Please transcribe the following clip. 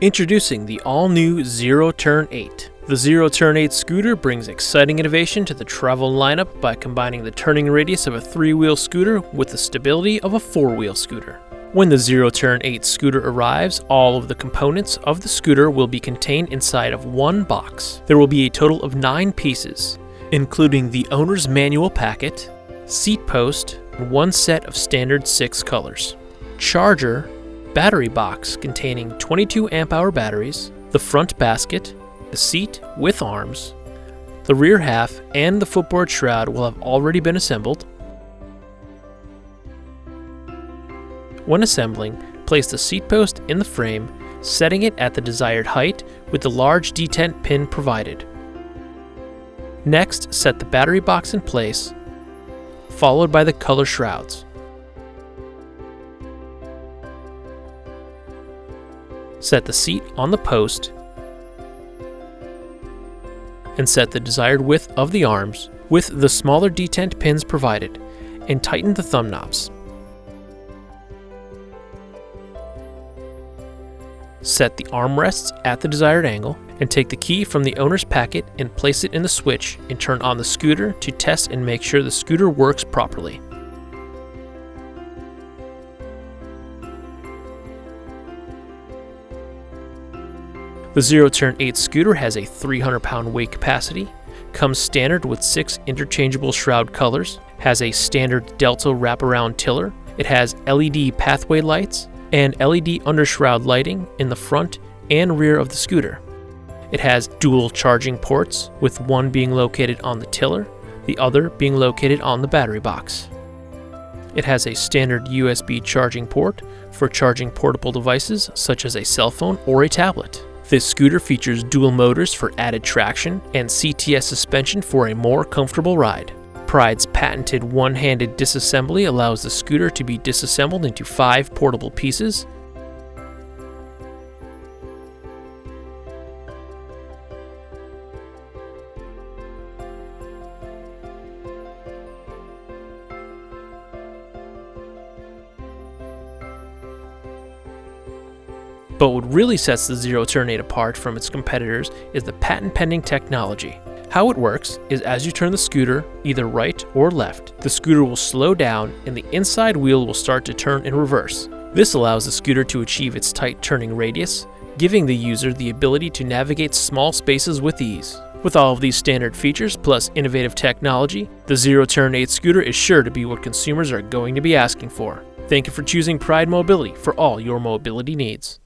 Introducing the all-new Zero Turn 8. The Zero Turn 8 scooter brings exciting innovation to the travel lineup by combining the turning radius of a 3-wheel scooter with the stability of a 4-wheel scooter. When the Zero Turn 8 scooter arrives, all of the components of the scooter will be contained inside of one box. There will be a total of 9 pieces, including the owner's manual packet, seat post, and one set of standard 6 colors. Charger, battery box containing 22 amp-hour batteries, the front basket, the seat with arms, the rear half, and the footboard shroud will have already been assembled. When assembling, place the seat post in the frame, setting it at the desired height with the large detent pin provided. Next, set the battery box in place, followed by the color shrouds. Set the seat on the post and set the desired width of the arms with the smaller detent pins provided, and tighten the thumb knobs. Set the armrests at the desired angle and take the key from the owner's packet and place it in the switch and turn on the scooter to test and make sure the scooter works properly. The Zero Turn 8 scooter has a 300-pound weight capacity, comes standard with 6 interchangeable shroud colors, has a standard Delta wraparound tiller, it has LED pathway lights, and LED undershroud lighting in the front and rear of the scooter. It has dual charging ports, with one being located on the tiller, the other being located on the battery box. It has a standard USB charging port for charging portable devices such as a cell phone or a tablet. This scooter features dual motors for added traction and CTS suspension for a more comfortable ride. Pride's patented one-handed disassembly allows the scooter to be disassembled into 5 portable pieces. But what really sets the Zero Turn 8 apart from its competitors is the patent-pending technology. How it works is as you turn the scooter either right or left, the scooter will slow down and the inside wheel will start to turn in reverse. This allows the scooter to achieve its tight turning radius, giving the user the ability to navigate small spaces with ease. With all of these standard features plus innovative technology, the Zero Turn 8 scooter is sure to be what consumers are going to be asking for. Thank you for choosing Pride Mobility for all your mobility needs.